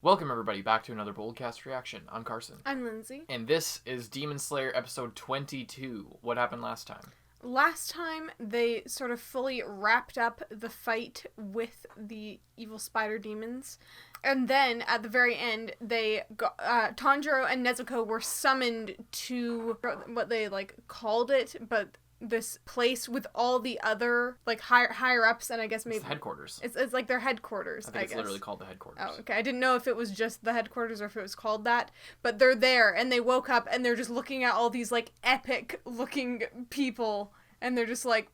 Welcome everybody back to another Boldcast reaction. I'm Carson. I'm Lindsay. And this is Demon Slayer episode 22. What happened last time? Last time they sort of fully wrapped up the fight with the evil spider demons. And then at the very end, they got, Tanjiro and Nezuko were summoned to what they called it, but this place with all the other higher ups, and I guess maybe it's the headquarters. It's like their headquarters. I think it's guess. Literally called the headquarters. Oh, okay. I didn't know if it was just the headquarters or if it was called that, but they're there and they woke up and they're just looking at all these epic looking people and they're just like,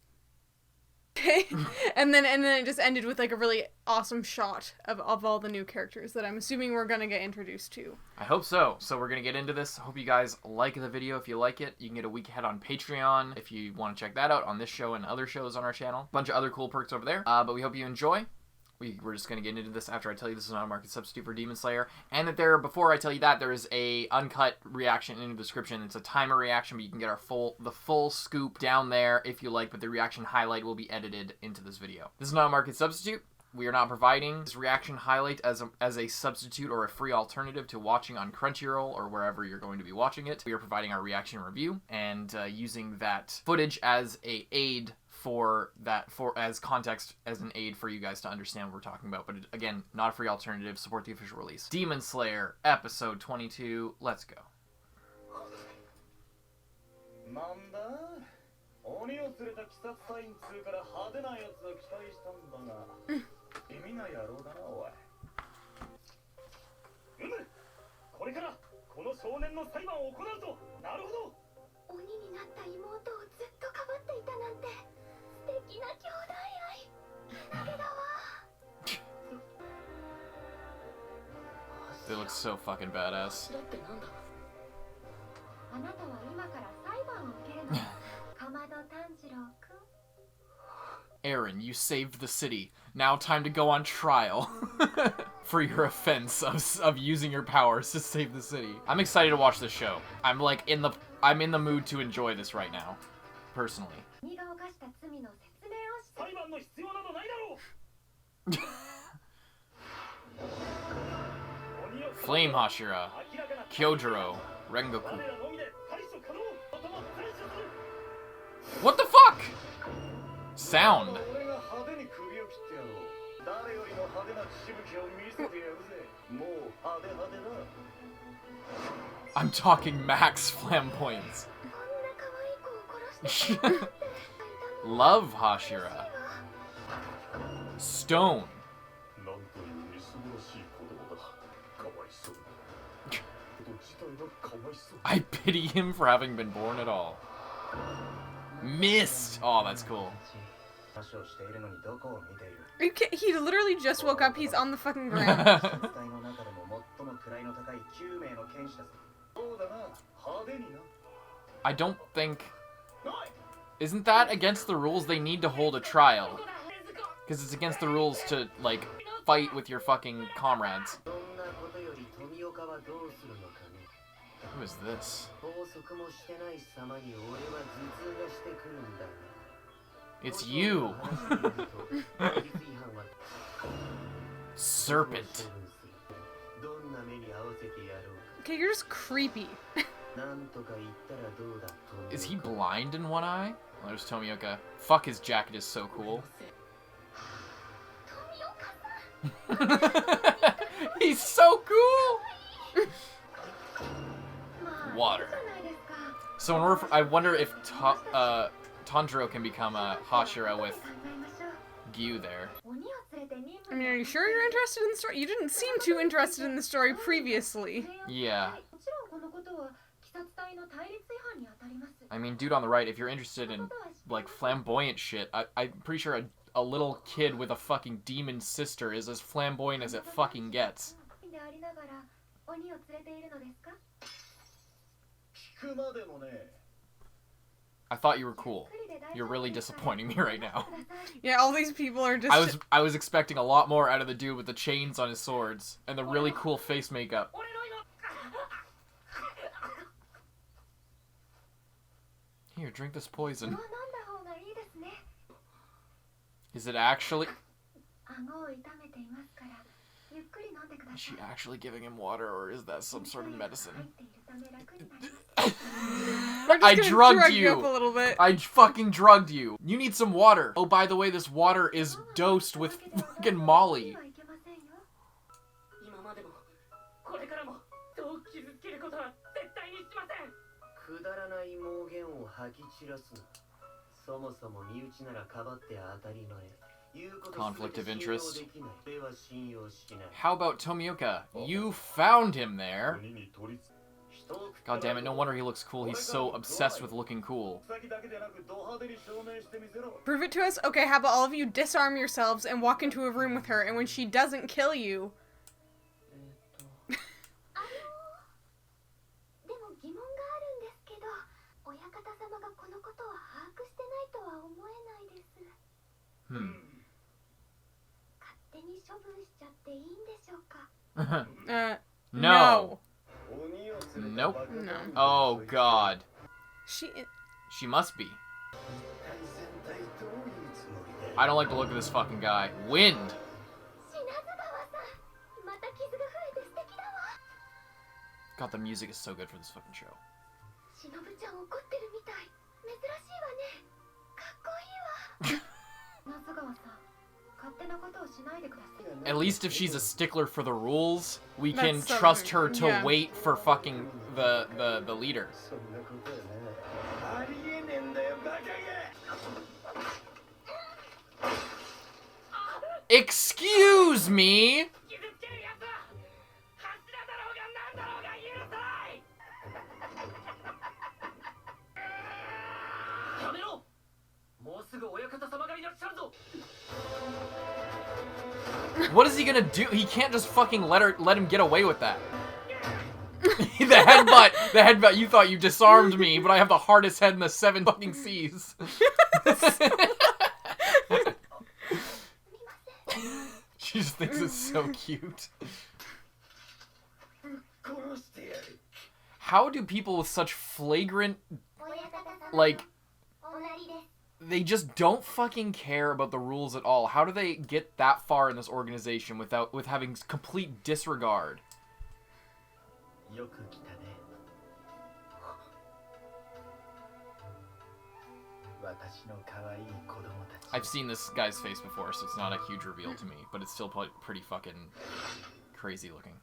okay. and then it just ended with a really awesome shot of all the new characters that I'm assuming we're gonna get introduced to. I hope so. So we're gonna get into this. Hope you guys like the video. If you like it, you can get a week ahead on Patreon if you want to check that out on this show and other shows on our channel. Bunch of other cool perks over there. But we hope you enjoy. We're just going to get into this after I tell you this is not a market substitute for Demon Slayer. And that before I tell you that, there is a uncut reaction in the description. It's a timer reaction, but you can get the full scoop down there if you like, but the reaction highlight will be edited into this video. This is not a market substitute. We are not providing this reaction highlight as a substitute or a free alternative to watching on Crunchyroll or wherever you're going to be watching it. We are providing our reaction review and using that footage as an aid as context, as an aid for you guys to understand what we're talking about. But again, not a free alternative. Support the official release. Demon Slayer episode 22. Let's go. They look so fucking badass. Aaron, you saved the city. Now time to go on trial for your offense of using your powers to save the city. I'm excited to watch this show. I'm in the mood to enjoy this right now, personally. Flame Hashira, Kyojuro, Rengoku. What the fuck? Sound. I'm talking max flamboyance. Love Hashira. Stone. I pity him for having been born at all. Mist! Oh, that's cool. He literally just woke up. He's on the fucking ground. I don't think... Isn't that against the rules? They need to hold a trial. Because it's against the rules to, fight with your fucking comrades. Who is this? It's you! Serpent. Okay, you're just creepy. Is he blind in one eye? Oh, there's Tomioka. Fuck, his jacket is so cool. He's so cool! Water. So I wonder if Tanjiro can become a Hashira with Gyu there. I mean, are you sure you're interested in the story? You didn't seem too interested in the story previously. Yeah. I mean, dude on the right, if you're interested in, flamboyant shit, I'm pretty sure a little kid with a fucking demon sister is as flamboyant as it fucking gets. I thought you were cool. You're really disappointing me right now. Yeah, all these people are just... I was expecting a lot more out of the dude with the chains on his swords and the really cool face makeup. Here, drink this poison. Is it actually... Is she actually giving him water, or is that some sort of medicine? I drugged you up a little bit. I fucking drugged you. You need some water. Oh, by the way, this water is dosed with fucking Molly. Conflict of interest. How about Tomioka? You found him there. God damn it, no wonder he looks cool. He's so obsessed with looking cool. Prove it to us? Okay, how about all of you disarm yourselves and walk into a room with her, and when she doesn't kill you... No. Nope. No. Oh, God. She must be. I don't like the look of this fucking guy. Wind. God, the music is so good for this fucking show. At least if she's a stickler for the rules, we can trust her to wait for fucking the leader. Excuse me? What is he gonna do? He can't just fucking let him get away with that. The headbutt, you thought you disarmed me, but I have the hardest head in the 7 fucking seas. She just thinks it's so cute. How do people with such flagrant, like, they just don't fucking care about the rules at all? How do they get that far in this organization with having complete disregard? I've seen this guy's face before, so it's not a huge reveal to me, but it's still pretty fucking crazy looking.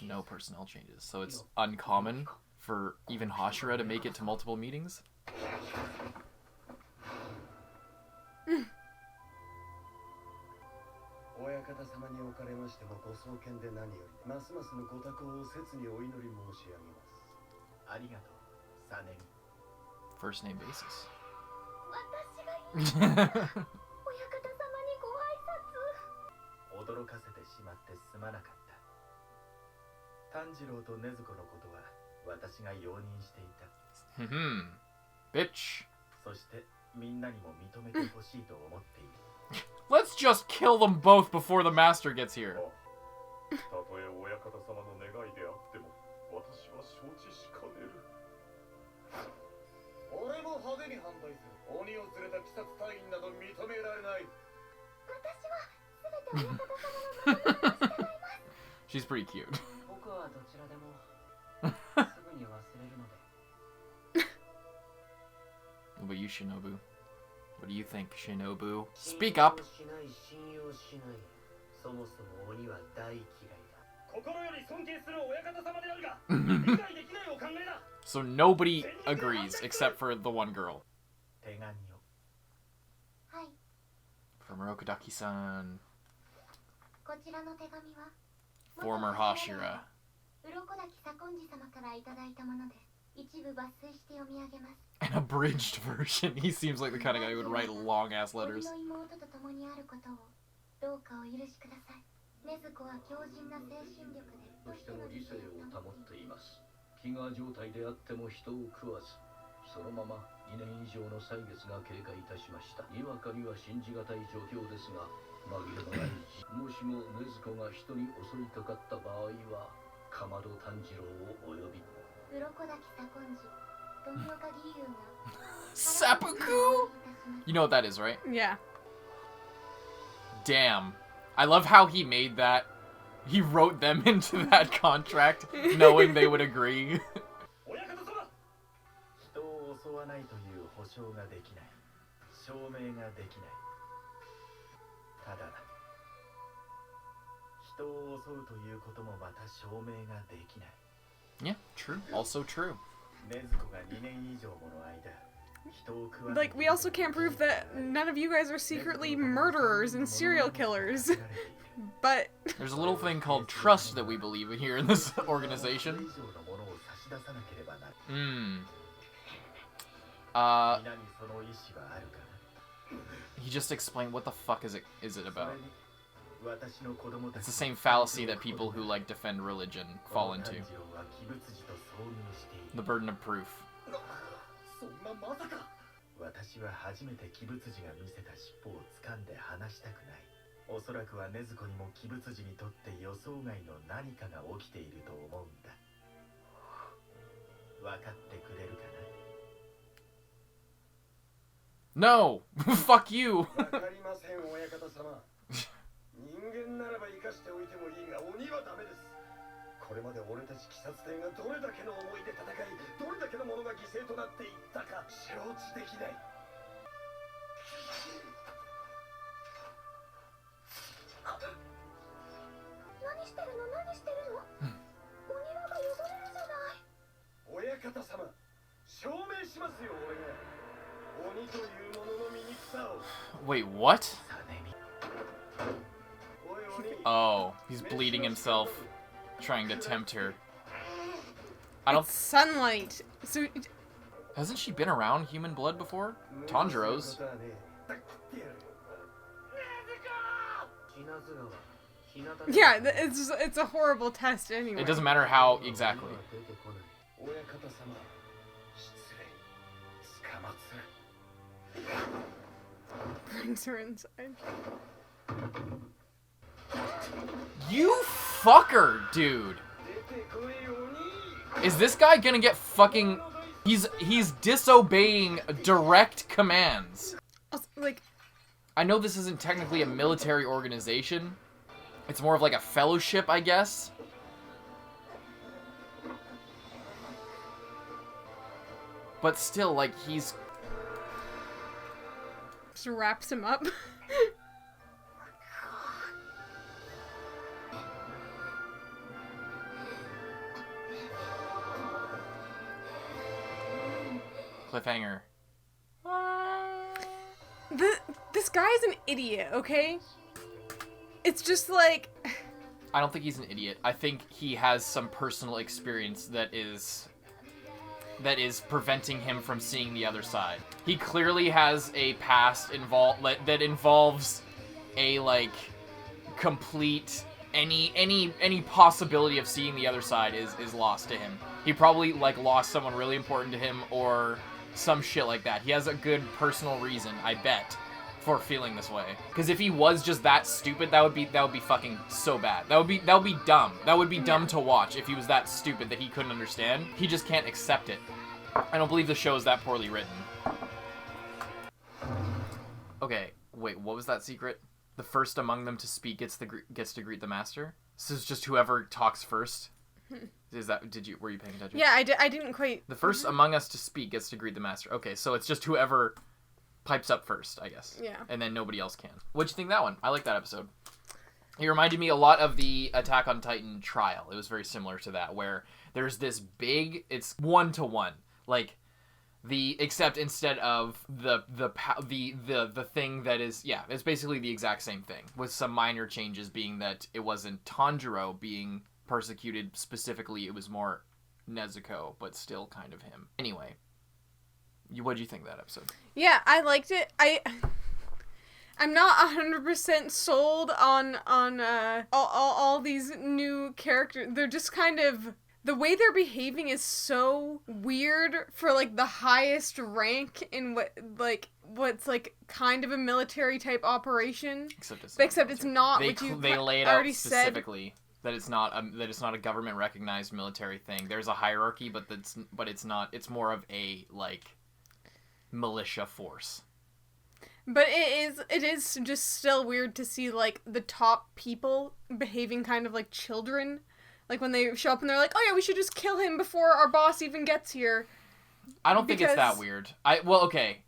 No personnel changes, so it's uncommon for even Hashira to make it to multiple meetings? First name basis. Bitch. Let's just kill them both before the master gets here. She's pretty cute. What about you, Shinobu? What do you think, Shinobu? Speak up! So nobody agrees except for the one girl. From Rokodaki-san. Former Hashira. An abridged version. He seems like the kind of guy who would write long-ass letters. 飢餓状態であっても人を食わず、そのまま2年以上の歳月が経過いたしました。にわかには信じがたい状況ですが、紛れもないし、もしも禰豆子が人に襲いかかった場合は、かまど炭治郎をお呼び。鱗滝左近次、富岡義勇が。Seppuku? You know what that is, right? Yeah. Damn. I love how he made that. He wrote them into that contract, knowing they would agree. 人を襲わないという保証ができない。証明ができない。ただ、人を襲うということもまた証明ができない。Yeah, true. Also true. 禰豆子が2年以上もの間。Like, we also can't prove that none of you guys are secretly murderers and serial killers. But there's a little thing called trust that we believe in here in this organization. He just explained what the fuck is it about? It's the same fallacy that people who like defend religion fall into. The burden of proof. 私は初めて鬼物児が見せた尻尾を掴んで離したくない。おそらくは禰豆子にも鬼物児にとって予想外の何かが起きていると思うんだ。分かってくれるかな？ No! Fuck you! わかりません、親方様。人間ならば生かしておいてもいいが、鬼はダメです。これまで俺たち鬼殺隊がどれだけの思いで戦い、どれだけのものが犠牲となっていったか承知できない。何してるの？何してるの？お庭が汚れるじゃない。親方様、証明しますよ、俺が。鬼というものの醜さを。Wait, what? Oh, he's bleeding himself. Trying to tempt her. I don't. It's sunlight. So hasn't she been around human blood before? Tanjiro's. yeah, it's a horrible test anyway. It doesn't matter how exactly. Brings her inside. You fucker, dude. Is this guy gonna get fucking... He's disobeying direct commands. Like... I know this isn't technically a military organization. It's more of like a fellowship, I guess. But still, like, he's... Just wraps him up. Cliffhanger. This guy's an idiot, okay? It's just like... I don't think he's an idiot. I think he has some personal experience that is preventing him from seeing the other side. He clearly has a past that involves a, like, complete... Any possibility of seeing the other side is lost to him. He probably, like, lost someone really important to him or some shit like that. He has a good personal reason, I bet, for feeling this way. Because if he was just that stupid, that would be fucking so bad. That would be dumb. That would be dumb to watch if he was that stupid that he couldn't understand. He just can't accept it. I don't believe the show is that poorly written. Okay, wait, what was that secret? The first among them to speak gets to greet the master? So it's just whoever talks first? Were you paying attention? Yeah, I didn't quite... The first among us to speak gets to greet the master. Okay, so it's just whoever pipes up first, I guess. Yeah. And then nobody else can. What'd you think of that one? I like that episode. It reminded me a lot of the Attack on Titan trial. It was very similar to that, where there's this big... It's 1-to-1. Like, except instead of the thing that is... Yeah, it's basically the exact same thing, with some minor changes being that it wasn't Tanjiro being... persecuted specifically, it was more Nezuko, but still kind of him. Anyway, what'd you think of that episode? Yeah, I liked it. I'm not 100% sold on all these new characters. They're just kind of the way they're behaving is so weird for, like, the highest rank in what's, like, kind of a military type operation. Except it's not. They lay it out specifically that it's not a government recognized military thing. There's a hierarchy, but it's not. It's more of a, like, militia force. But it is just still weird to see, like, the top people behaving kind of like children. Like, when they show up and they're like, oh yeah, we should just kill him before our boss even gets here. I don't think it's that weird. Okay.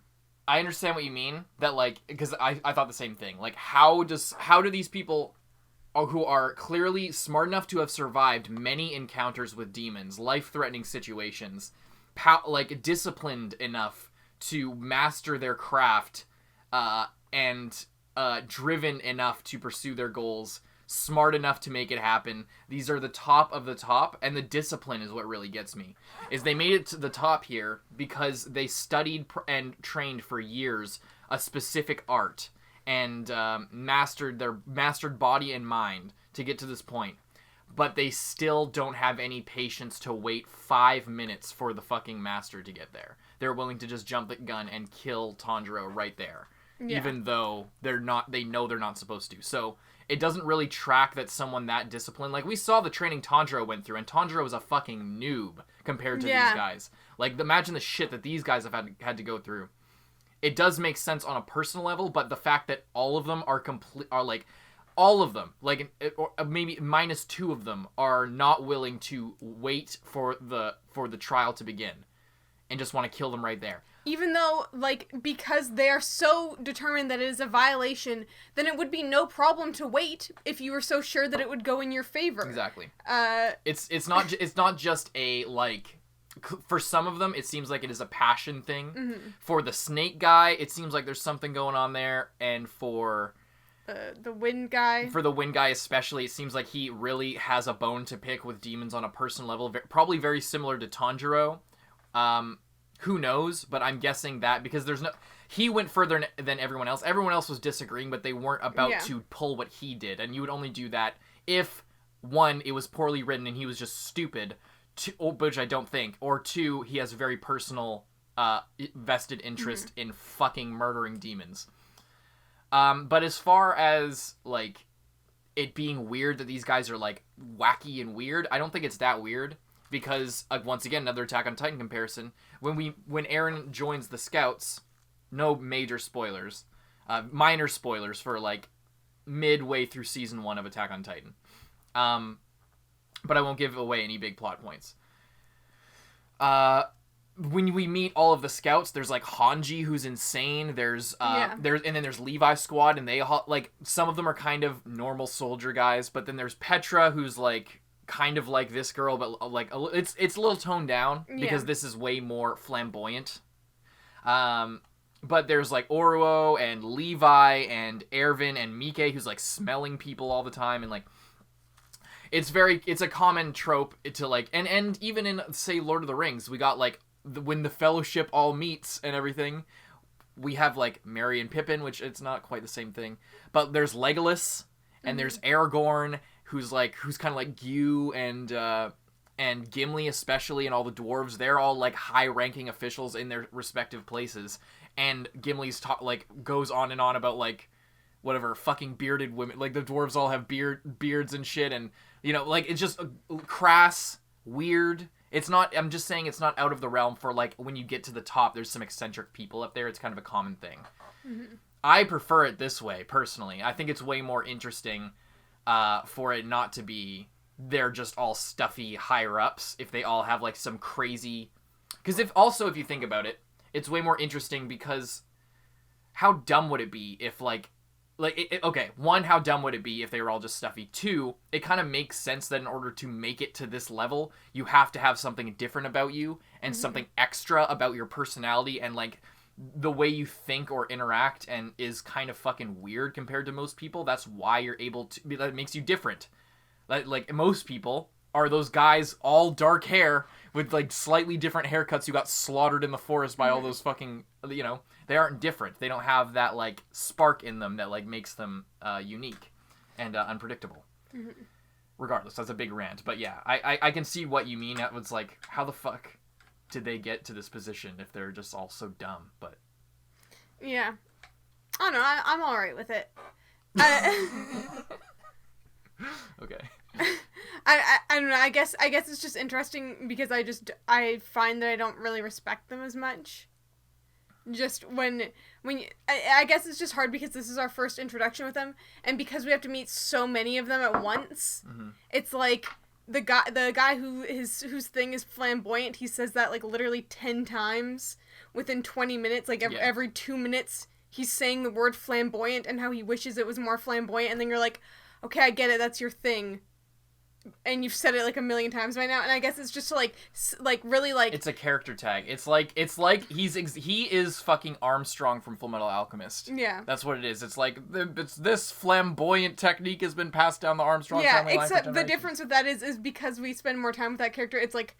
I understand what you mean. That, like, because I thought the same thing. Like, how do these people who are clearly smart enough to have survived many encounters with demons, life-threatening situations, disciplined enough to master their craft, and driven enough to pursue their goals, smart enough to make it happen. These are the top of the top, and the discipline is what really gets me. Is they made it to the top here because they studied and trained for years a specific art and mastered body and mind to get to this point. But they still don't have any patience to wait 5 minutes for the fucking master to get there. They're willing to just jump the gun and kill Tanjiro right there. Yeah. Even though they know they're not supposed to. So it doesn't really track that someone that disciplined. Like, we saw the training Tanjiro went through, and Tanjiro was a fucking noob compared to these guys. Like, imagine the shit that these guys have had to go through. It does make sense on a personal level, but the fact that all of them are all of them, like, or maybe minus 2 of them, are not willing to wait for the trial to begin and just want to kill them right there. Even though, like, because they are so determined that it is a violation, then it would be no problem to wait if you were so sure that it would go in your favor. Exactly. It's not just a, like, for some of them, it seems like it is a passion thing. Mm-hmm. For the snake guy, it seems like there's something going on there, and for the wind guy. For the wind guy especially, it seems like he really has a bone to pick with demons on a personal level, probably very similar to Tanjiro. Who knows? But I'm guessing that because he went further than everyone else. Everyone else was disagreeing, but they weren't about to pull what he did. And you would only do that if, 1, it was poorly written and he was just stupid, 2, which I don't think, or 2, he has a very personal vested interest in fucking murdering demons. But as far as, like, it being weird that these guys are, like, wacky and weird, I don't think it's that weird. Because, once again, another Attack on Titan comparison. When Eren joins the Scouts, no major spoilers, minor spoilers for, like, midway through Season 1 of Attack on Titan. But I won't give away any big plot points. When we meet all of the Scouts, there's, like, Hanji, who's insane. There's and then there's Levi's squad, and they, like, some of them are kind of normal soldier guys, but then there's Petra, who's, like, kind of like this girl, but like it's a little toned down because this is way more flamboyant. But there's like Oruo and Levi and Erwin and Mike, who's like smelling people all the time, and like it's a common trope to like and even in, say, Lord of the Rings, we got like when the Fellowship all meets and everything, we have like Merry and Pippin, which it's not quite the same thing, but there's Legolas and there's Aragorn, who's kind of like Gyu and Gimli especially, and all the dwarves. They're all like high-ranking officials in their respective places. And Gimli's goes on and on about like whatever fucking bearded women. Like the dwarves all have beards and shit, and you know, like it's just crass, weird. It's not. I'm just saying it's not out of the realm for like when you get to the top. There's some eccentric people up there. It's kind of a common thing. Mm-hmm. I prefer it this way personally. I think it's way more interesting. For it not to be they're just all stuffy higher-ups, if they all have, like, some crazy... Because if you think about it, it's way more interesting because how dumb would it be if, okay, 1, how dumb would it be if they were all just stuffy? 2, it kind of makes sense that in order to make it to this level, you have to have something different about you and something extra about your personality and, like... the way you think or interact and is kind of fucking weird compared to most people. That's why you're able to... that makes you different. Like most people are those guys, all dark hair, with, like, slightly different haircuts who got slaughtered in the forest by all those fucking... you know, they aren't different. They don't have that, like, spark in them that, like, makes them unique and unpredictable. Mm-hmm. regardless, that's a big rant. But yeah, I can see what you mean. It was like, how the fuck did they get to this position if they're just all so dumb? But yeah, I don't know. I'm all right with it. Okay. I don't know. I guess it's just interesting because I find that I don't really respect them as much. Just when I guess it's just hard because this is our first introduction with them, and because we have to meet so many of them at once. Mm-hmm. It's like the guy whose thing is flamboyant. He says that like literally 10 times within 20 minutes. Like every 2 minutes, he's saying the word flamboyant and how he wishes it was more flamboyant. And then you're like, okay, I get it. That's your thing. And you've said it like a million times by now, and I guess it's just to like really like it's a character tag. It's like he is fucking Armstrong from Fullmetal Alchemist. Yeah, that's what it is. It's like it's this flamboyant technique has been passed down the Armstrong family line. Except the difference with that is because we spend more time with that character. It's like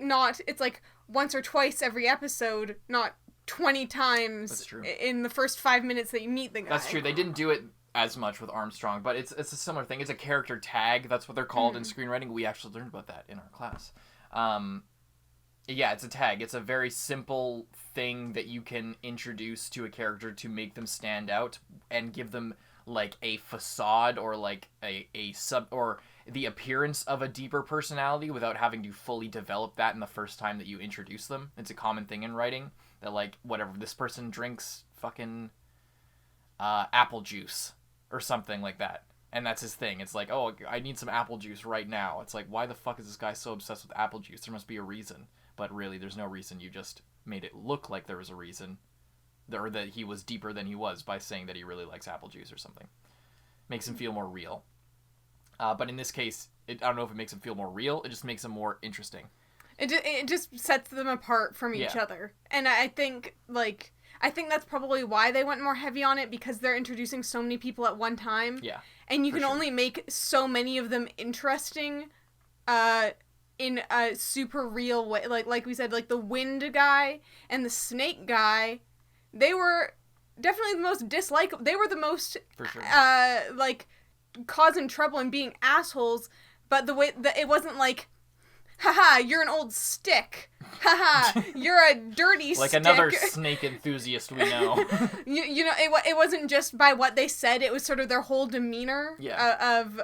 not it's like once or twice every episode, not 20 times. That's true. In the first 5 minutes that you meet the guy. That's true. They didn't do it as much with Armstrong, but it's a similar thing. It's a character tag. That's what they're called in screenwriting. We actually learned about that in our class. Yeah, it's a tag. It's a very simple thing that you can introduce to a character to make them stand out and give them like a facade or like a sub or the appearance of a deeper personality without having to fully develop that in the first time that you introduce them. It's a common thing in writing that like whatever, this person drinks fucking apple juice or something like that, and that's his thing. It's like, oh, I need some apple juice right now. It's like, why the fuck is this guy so obsessed with apple juice? There must be a reason. But really, there's no reason. You just made it look like there was a reason, or that he was deeper than he was by saying that he really likes apple juice or something. Makes him feel more real. But in this case, I don't know if it makes him feel more real. It just makes him more interesting. It just sets them apart from each other. And I think that's probably why they went more heavy on it, because they're introducing so many people at one time. Yeah. And you can only make so many of them interesting in a super real way. Like we said, like the wind guy and the snake guy, they were definitely the most dislikable. They were the most, for sure. like, causing trouble and being assholes, but the way that it wasn't like, haha, you're an old stick. Haha, you're a dirty like stick. Like another snake enthusiast we know. you know, it wasn't just by what they said, it was sort of their whole demeanor of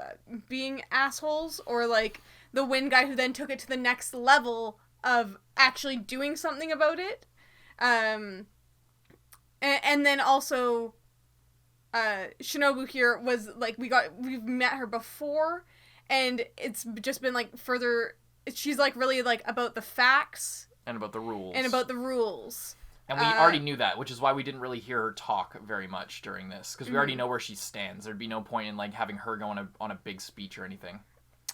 being assholes, or like the wind guy who then took it to the next level of actually doing something about it. And then also, Shinobu here was like, we've met her before, and it's just been like further. She's like really like about the facts and about the rules. And we already knew that, which is why we didn't really hear her talk very much during this, because we already know where she stands. There'd be no point in like having her go on a big speech or anything.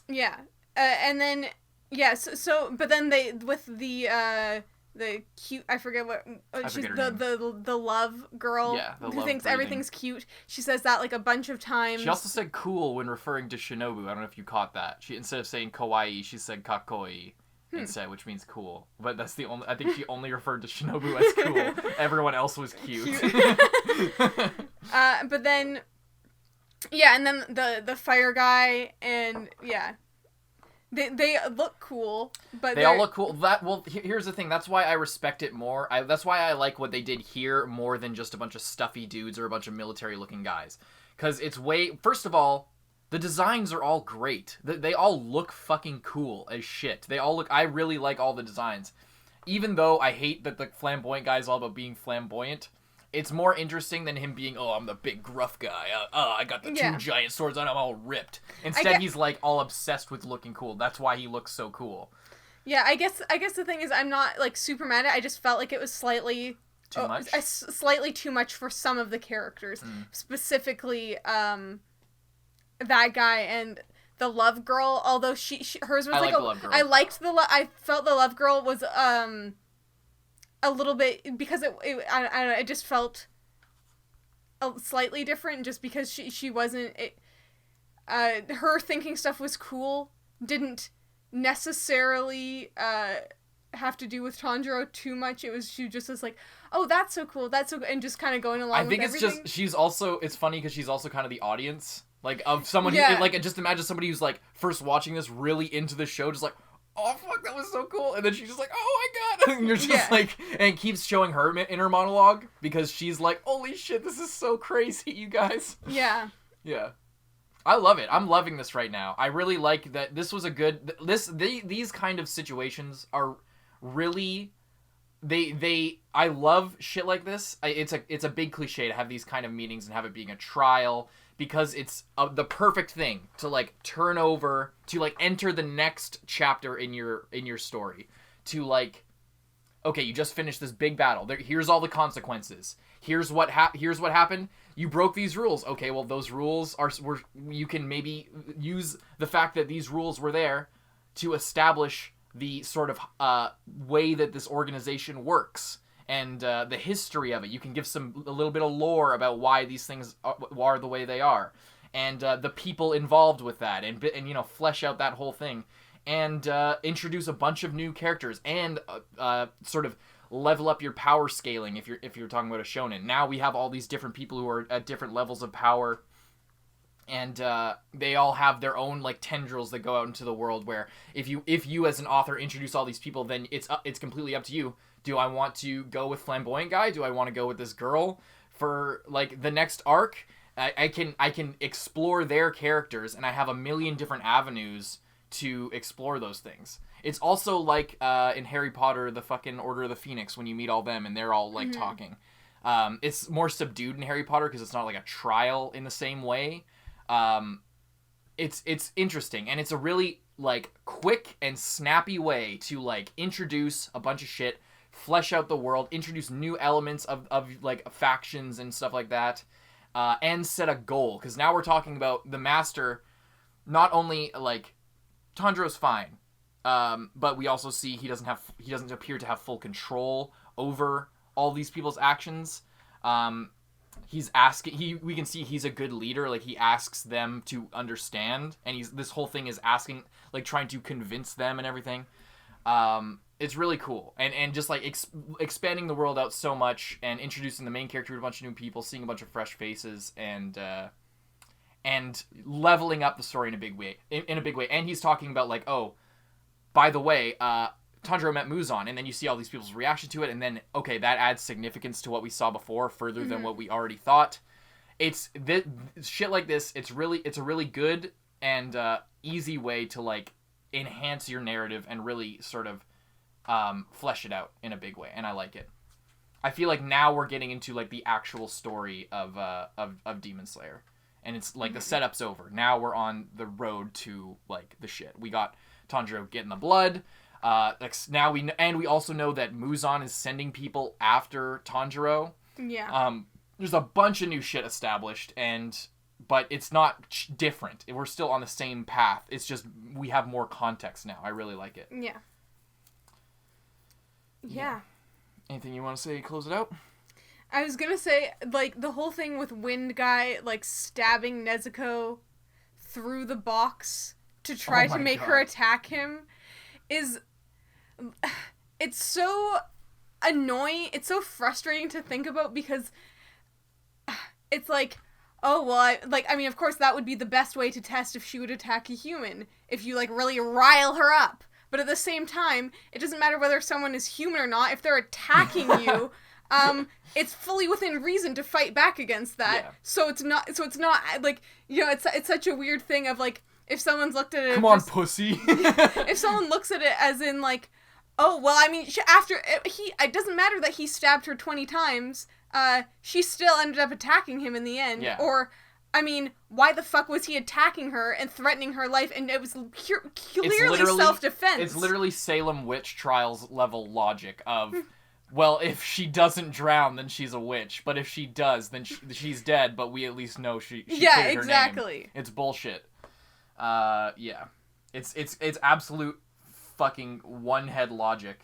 Yeah, and then but then they with the cute, I forget what she's the love girl who thinks everything's cute. She says that like a bunch of times. She also said cool when referring to Shinobu. I don't know if you caught that. She, instead of saying kawaii, she said kakoi instead, which means cool. But that's the only. I think she only referred to Shinobu as cool. Everyone else was cute. But then, and then the fire guy and They look cool, but they all look cool. Here's the thing. That's why I respect it more. That's why I like what they did here more than just a bunch of stuffy dudes or a bunch of military-looking guys. Because it's first of all, the designs are all great. They all look fucking cool as shit. I really like all the designs. Even though I hate that the flamboyant guy is all about being flamboyant, it's more interesting than him being, I'm the big gruff guy. I got the two giant swords on, I'm all ripped. Instead, he's like all obsessed with looking cool. That's why he looks so cool. Yeah, I guess the thing is, I'm not like super mad at it. I just felt like it was slightly too much. Slightly too much for some of the characters, specifically that guy and the love girl. Although hers was the love girl. I liked I felt the love girl was a little bit, because I don't know, it just felt slightly different, just because she wasn't her thinking stuff was cool, didn't necessarily have to do with Tanjiro too much. She just was like, oh, that's so cool, and just kind of going along with everything. It's funny because she's also kind of the audience, Like, of someone who, like, just imagine somebody who's, like, first watching this really into the show, just like, oh, fuck, that was so cool. And then she's just like, oh my god. And you're just like, and it keeps showing her inner monologue because she's like, holy shit, this is so crazy, you guys. Yeah. Yeah. I love it. I'm loving this right now. I really like that this was a good, these kind of situations are really, I love shit like this. It's a big cliche to have these kind of meetings and have it being a trial, because it's the perfect thing to, like, turn over, to, like, enter the next chapter in your story. To, like, okay, you just finished this big battle. Here's all the consequences. Here's what happened. You broke these rules. Okay, well, those rules you can maybe use the fact that these rules were there to establish the sort of way that this organization works. And the history of it. You can give a little bit of lore about why these things are the way they are, and the people involved with that, and you know, flesh out that whole thing, and introduce a bunch of new characters, and sort of level up your power scaling if you're talking about a shonen. Now we have all these different people who are at different levels of power, and they all have their own, like, tendrils that go out into the world. Where if you as an author introduce all these people, then it's completely up to you. Do I want to go with flamboyant guy? Do I want to go with this girl for, like, the next arc? I can explore their characters, and I have a million different avenues to explore those things. It's also like in Harry Potter, the fucking Order of the Phoenix, when you meet all them and they're all, like, talking. It's more subdued in Harry Potter because it's not like a trial in the same way. It's interesting, and it's a really, like, quick and snappy way to, like, introduce a bunch of shit, flesh out the world, introduce new elements of like, factions and stuff like that, and set a goal. Because now we're talking about the master. Not only, like, Tanjiro's fine, but we also see he doesn't appear to have full control over all these people's actions. He's asking. We can see he's a good leader. Like, he asks them to understand, and this whole thing is asking, like, trying to convince them and everything. It's really cool, and just, like, expanding the world out so much, and introducing the main character to a bunch of new people, seeing a bunch of fresh faces, and leveling up the story in a big way. And he's talking about, like, oh, by the way, Tanjiro met Muzan, and then you see all these people's reaction to it, and then, okay, that adds significance to what we saw before, further than what we already thought. It's shit like this. It's a really good and easy way to, like, enhance your narrative and really sort of flesh it out in a big way, and I like it. I feel like now we're getting into, like, the actual story of Demon Slayer, and it's like the setup's over. Now we're on the road to, like, the shit. We got Tanjiro getting the blood. Now we also know that Muzan is sending people after Tanjiro. Yeah. There's a bunch of new shit established, but it's not different. We're still on the same path. It's just we have more context now. I really like it. Yeah. Yeah. Anything you want to say? Close it out? I was gonna say, like, the whole thing with Wind Guy, like, stabbing Nezuko through the box to try to make her attack him is... It's so annoying. It's so frustrating to think about, because it's like, oh, well, I mean, of course, that would be the best way to test if she would attack a human, if you, like, really rile her up. But at the same time, it doesn't matter whether someone is human or not. If they're attacking you, it's fully within reason to fight back against that. Yeah. So it's not like, you know, it's such a weird thing of, like, if someone's looked at it... Come on, pussy! If someone looks at it as in, like, oh, well, I mean, it doesn't matter that he stabbed her 20 times, she still ended up attacking him in the end. Yeah. Or... I mean, why the fuck was he attacking her and threatening her life? And it was clearly self-defense. It's literally Salem witch trials level logic of, well, if she doesn't drown, then she's a witch. But if she does, then she's dead. But we at least know she yeah, exactly. Her name. It's bullshit. Yeah, it's absolute fucking one-head logic.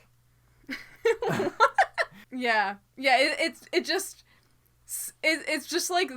Yeah. It's just like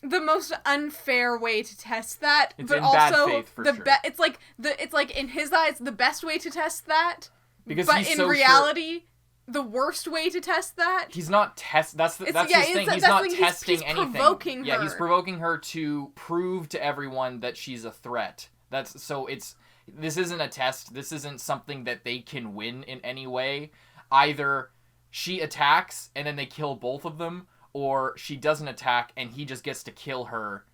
the most unfair way to test that, it's but in also bad faith for sure. It's like in his eyes the best way to test that. Because but in reality, the worst way to test that. He's not that's his thing. He's not testing he's anything. Provoking her. He's provoking her to prove to everyone that she's a threat. This isn't a test. This isn't something that they can win in any way. Either she attacks and then they kill both of them, or she doesn't attack and he just gets to kill her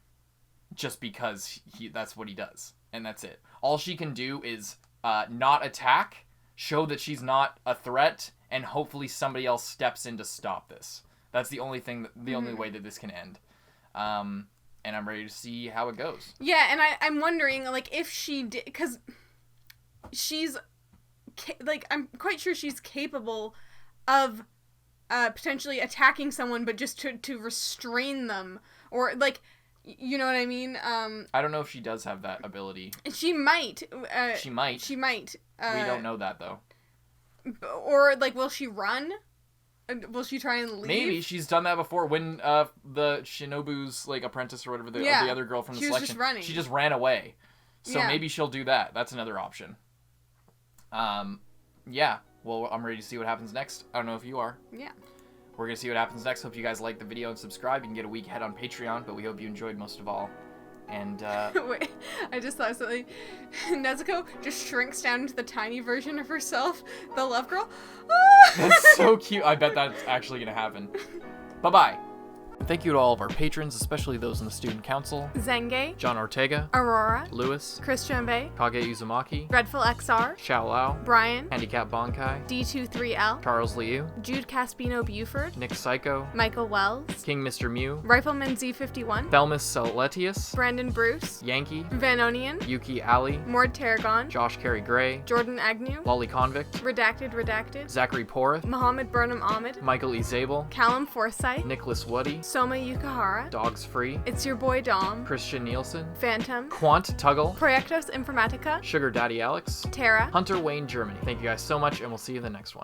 just because that's what he does. And that's it. All she can do is not attack, show that she's not a threat, and hopefully somebody else steps in to stop this. That's the only thing, the only way that this can end. And I'm ready to see how it goes. Yeah, and I'm wondering, like, if she did, because she's, like, I'm quite sure she's capable of potentially attacking someone, but just to restrain them, or, like, you know what I mean? I don't know if she does have that ability. She might. She might. She might. We don't know that, though. Or, like, will she run? Will she try and leave? Maybe. She's done that before when the Shinobu's, like, apprentice or whatever, the other girl from the selection. Just running. She just ran away. So maybe she'll do that. That's another option. Yeah. Well, I'm ready to see what happens next. I don't know if you are. Yeah. We're going to see what happens next. Hope you guys like the video and subscribe. You can get a week ahead on Patreon, but we hope you enjoyed most of all. And, Wait, I just thought something. Nezuko just shrinks down into the tiny version of herself, the love girl. That's so cute. I bet that's actually going to happen. Bye-bye. Thank you to all of our patrons, especially those in the Student Council. Zenge, John Ortega, Aurora, Lewis, Christian Bay, Kage Uzumaki, Dreadful XR, Xiao Lao, Brian, Handicap Bonkai, D23L, Charles Liu, Jude Caspino Buford, Nick Psycho, Michael Wells, King Mr. Mew, Rifleman Z51, Thelmus Celetius, Brandon Bruce, Yankee, Vanonian, Yuki Ali, Mord Tarragon, Josh Carey Gray, Jordan Agnew, Lolly Convict, Redacted, Zachary Porth, Mohammed Burnham Ahmed, Michael E. Zabel, Callum Forsyth, Nicholas Woody, Soma Yukahara, Dogs Free, It's Your Boy Dom, Christian Nielsen, Phantom, Quant Tuggle, Proyectos Informatica, Sugar Daddy Alex, Tara. Hunter Wayne Germany. Thank you guys so much, and we'll see you in the next one.